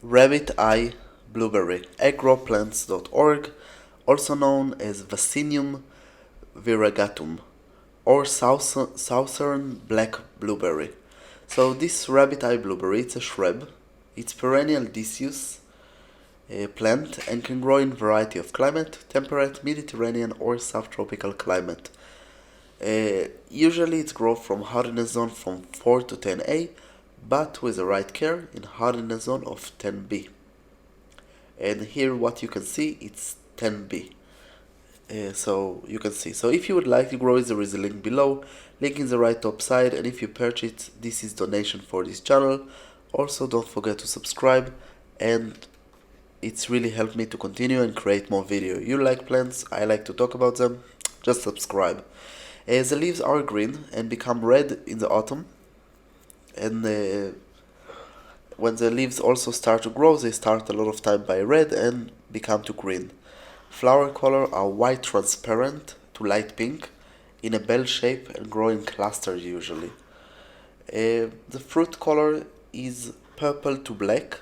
Rabbiteye blueberry, agroplants.org, also known as Vaccinium virgatum, or southern black blueberry. So this rabbiteye blueberry, it's a shrub. It's perennial deciduous plant and can grow in a variety of climate, temperate, Mediterranean or subtropical climate. Usually it grows from hardiness zone from 4 to 10A, but with the right care in hardiness zone of 10B. And here what you can see, it's 10B. So you can see. So if you would like to grow it, there is a link below, link in the right top side, and if you purchase, this is donation for this channel. Also don't forget to subscribe, and it's really helped me to continue and create more video. You like plants, I like to talk about them, just subscribe. The leaves are green and become red in the autumn, and when the leaves also start to grow, they start a lot of time by red and become to green. Flower color are white transparent to light pink in a bell shape and grow in clusters usually. The fruit color is purple to black,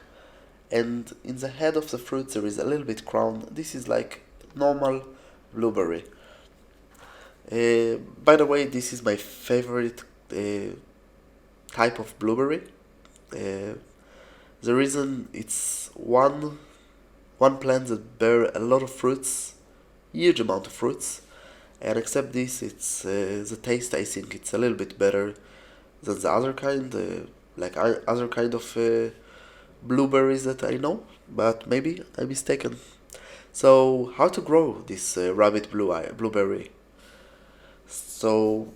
and in the head of the fruit there is a little bit crown. This is like normal blueberry. By the way, this is my favorite type of blueberry. The reason it's one plant that bear a lot of fruits, huge amount of fruits, and except this, it's the taste. I think it's a little bit better than the other kind, other kind of blueberries that I know, but maybe I'm mistaken. So how to grow this blueberry? So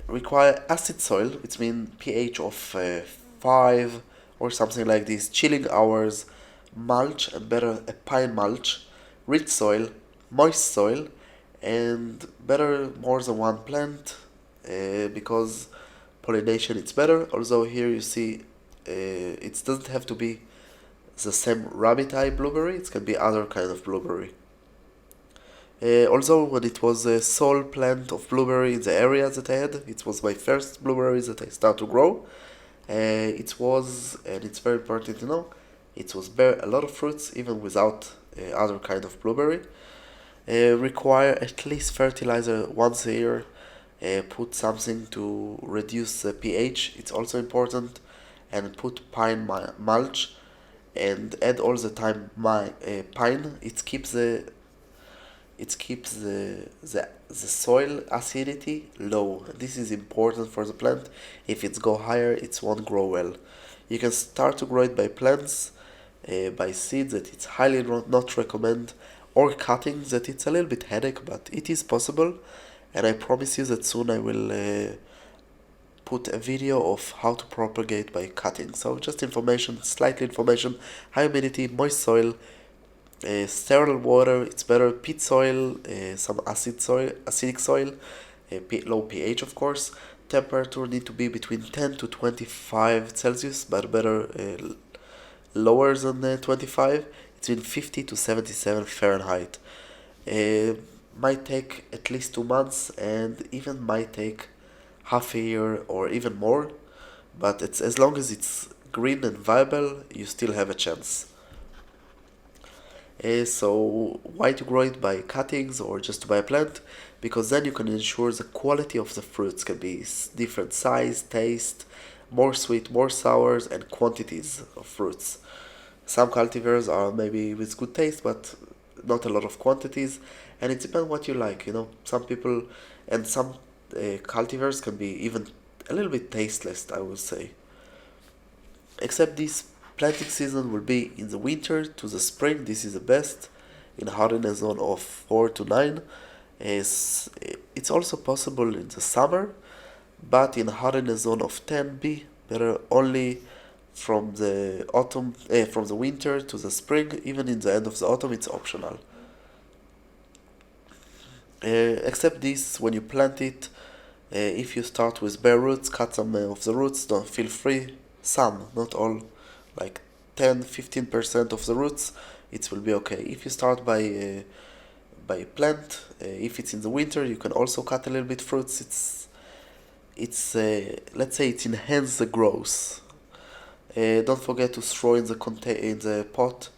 require acid soil, which means pH of 5 or something like this, chilling hours, mulch, and better a pine mulch, rich soil, moist soil, and better more than one plant because pollination it's better. Although here you see it doesn't have to be the same rabbiteye blueberry, it can be other kind of blueberry. Also, when it was a sole plant of blueberry in the area that I had, it was my first blueberries that I started to grow. It was, and it's very important to know, it was bear a lot of fruits even without other kind of blueberry. Require at least fertilizer once a year. Put something to reduce the pH, it's also important, and put pine mulch, and add all the time pine. It keeps the soil acidity low. This is important for the plant. If it go higher, it won't grow well. You can start to grow it by plants, by seeds that it's highly not recommend, or cutting that it's a little bit headache, but it is possible. And I promise you that soon I will put a video of how to propagate by cutting. So just information, slightly information, high humidity, moist soil, sterile water, it's better, peat soil, some acidic soil, low pH of course. Temperature need to be between 10 to 25 Celsius, but better lower than 25. It's between 50 to 77 Fahrenheit. Might take at least 2 months, and even might take half a year or even more, but it's as long as it's green and viable, you still have a chance. So why to grow it by cuttings or just to buy a plant? Because then you can ensure the quality of the fruits can be different size, taste, more sweet, more sours, and quantities of fruits. Some cultivars are maybe with good taste, but not a lot of quantities, and it depends what you like. Some people and some cultivars can be even a little bit tasteless, I would say. Except this planting season will be in the winter to the spring. This is the best in hardiness zone of 4 to 9. It's also possible in the summer, but in hardiness zone of 10B, better only from the autumn, from the winter to the spring. Even in the end of the autumn, it's optional. Except this, when you plant it, if you start with bare roots, cut some of the roots. Don't feel free. Some, not all, like 10-15% of the roots, it will be okay. If you start by plant, if it's in the winter, you can also cut a little bit fruits. It's let's say it enhances the growth. Don't forget to throw in the pot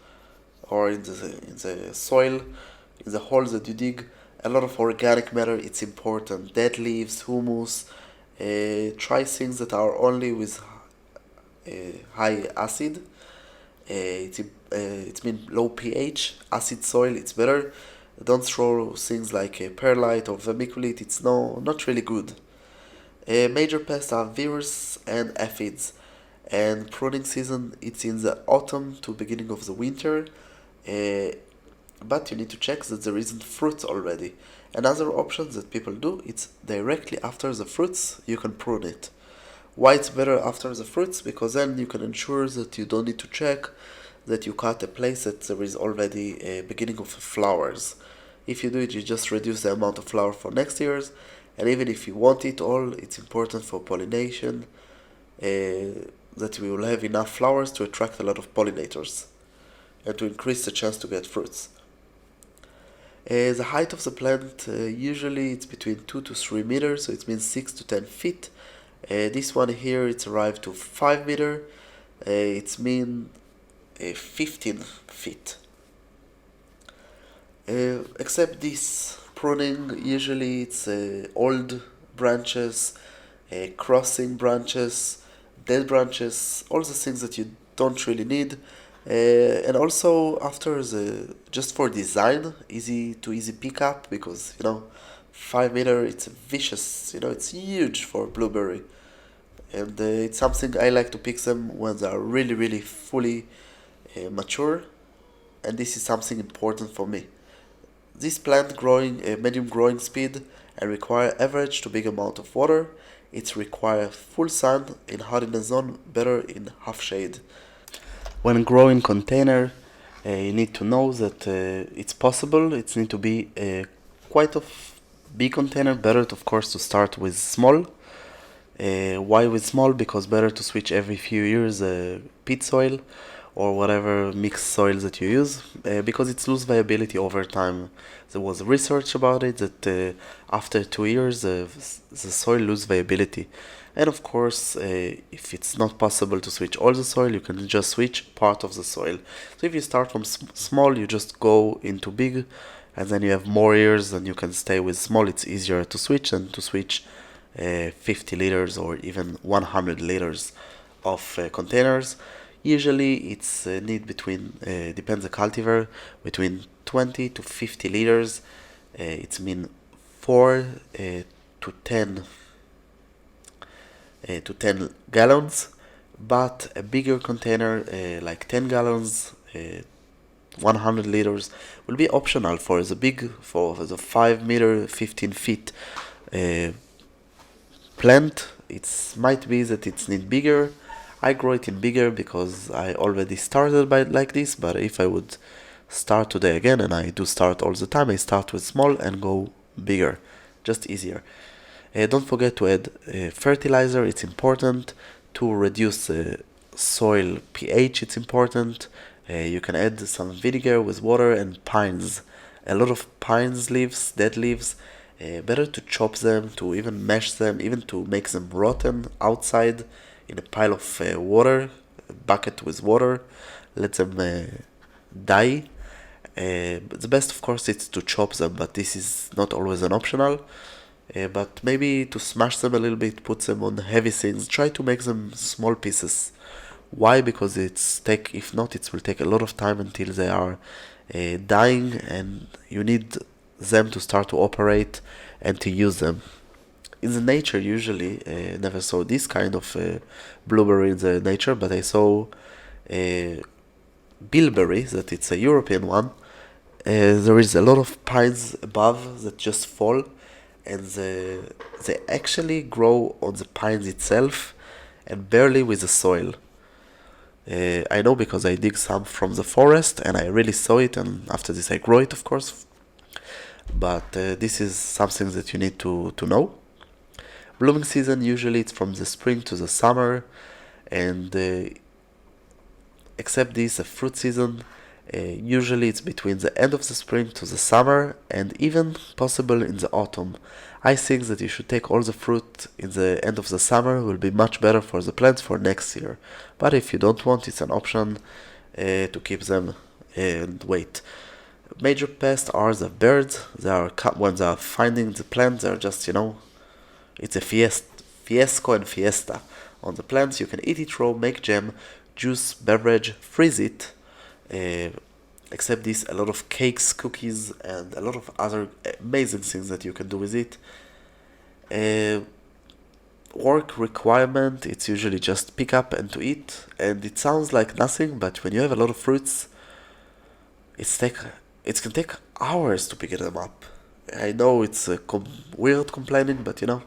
or in the soil, in the holes that you dig, a lot of organic matter. It's important. Dead leaves, humus. Try things that are only with high acid. It's mean low pH, acid soil. It's better. Don't throw things like perlite or vermiculite. It's not really good. Major pests are viruses and aphids. And pruning season, it's in the autumn to beginning of the winter. Uh, but you need to check that there isn't fruit already. Another option that people do, it's directly after the fruits you can prune it. Why it's better after the fruits? Because then you can ensure that you don't need to check that you cut a place that there is already a beginning of flowers. If you do it, you just reduce the amount of flower for next year's, and even if you want it all, it's important for pollination that we will have enough flowers to attract a lot of pollinators and to increase the chance to get fruits. The height of the plant usually it's between 2 to 3 meters, so it means 6 to 10 feet. This one here it's arrived to 5 meter. It's mean 15 feet. Except this pruning, usually it's old branches, crossing branches, dead branches, all the things that you don't really need. And also after just for design, easy pickup, because 5 meter it's vicious, it's huge for blueberry, and it's something I like to pick them when they are really fully mature, and this is something important for me. This plant growing medium growing speed and require average to big amount of water. It require full sun in hardiness zone, better in half shade. When growing container, you need to know that it's possible. It need to be quite a big container. Better, of course, to start with small. Why with small? Because better to switch every few years peat soil or whatever mixed soils that you use, because it's lose viability over time. There was research about it that after 2 years the soil lose viability. And of course, if it's not possible to switch all the soil, you can just switch part of the soil. So if you start from small, you just go into big, and then you have more years and you can stay with small. It's easier to switch than to switch 50 liters or even 100 liters of containers. Usually it's need between, depends the cultivar, between 20 to 50 liters. It's mean 4 to 10 to 10 gallons, but a bigger container like 10 gallons, 100 liters will be optional for the 5 meter 15 feet plant. It might be that it's need bigger. I grow it in bigger because I already started by like this, but if I would start today again, and I do start all the time, I start with small and go bigger, just easier. Don't forget to add fertilizer. It's important to reduce soil pH. It's important. You can add some vinegar with water and pines. A lot of pines leaves, dead leaves. Better to chop them, to even mash them, even to make them rotten outside in a pile of water, a bucket with water. Let them die. The best, of course, is to chop them, but this is not always an optional. But maybe to smash them a little bit, put them on heavy things. Try to make them small pieces. Why? Because if not, it will take a lot of time until they are dying, and you need them to start to operate and to use them. In the nature, usually, never saw this kind of blueberry in the nature, but I saw bilberry, that it's a European one. There is a lot of pines above that just fall, and they actually grow on the pines itself and barely with the soil. I know because I dig some from the forest and I really saw it, and after this I grow it, of course. But this is something that you need to know. Blooming season, usually it's from the spring to the summer, and except this, a fruit season, Usually it's between the end of the spring to the summer, and even possible in the autumn. I think that you should take all the fruit in the end of the summer, will be much better for the plants for next year. But if you don't want, it's an option to keep them and wait. Major pests are the birds. They are when they are finding the plant, they're just, it's a fiasco and fiesta on the plants. You can eat it raw, make jam, juice, beverage, freeze it. Except this, a lot of cakes, cookies, and a lot of other amazing things that you can do with it. Work requirement, it's usually just pick up and to eat, and it sounds like nothing, but when you have a lot of fruits, it can take hours to pick them up. I know it's weird complaining, but you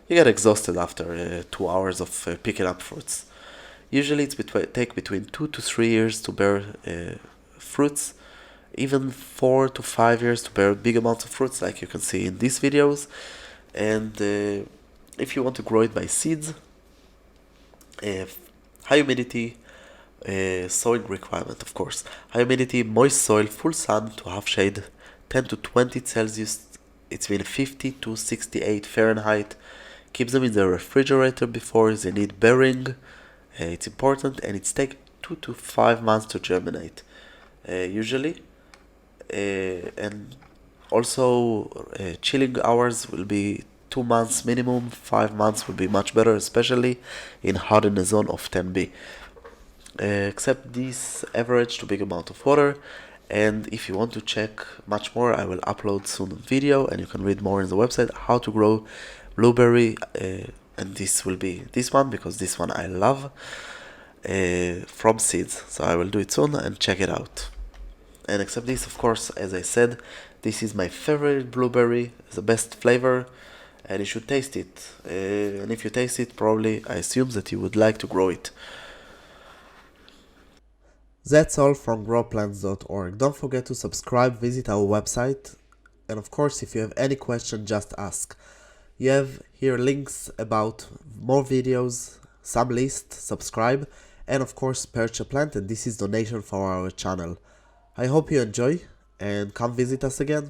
get exhausted after 2 hours of picking up fruits. Usually it's take between 2 to 3 years to bear fruits, even 4 to 5 years to bear big amounts of fruits, like you can see in these videos. And if you want to grow it by seeds, high humidity, soil requirement, of course. High humidity, moist soil, full sun to half shade, 10 to 20 Celsius, it's been 50 to 68 Fahrenheit. Keep them in the refrigerator before they need bearing. It's important, and it's take 2 to 5 months to germinate, usually. And also, chilling hours will be 2 months minimum. 5 months will be much better, especially in hardiness zone of 10B. Except this average to big amount of water. And if you want to check much more, I will upload soon a video, and you can read more in the website how to grow blueberry. And this will be this one, because this one I love, from seeds. So I will do it soon and check it out. And except this, of course, as I said, this is my favorite blueberry, the best flavor, and you should taste it. And if you taste it, probably I assume that you would like to grow it. That's all from growplants.org. Don't forget to subscribe, visit our website, and of course, if you have any question, just ask. You have here links about more videos, some list, subscribe, and of course purchase a plant, and this is donation for our channel. I hope you enjoy, and come visit us again.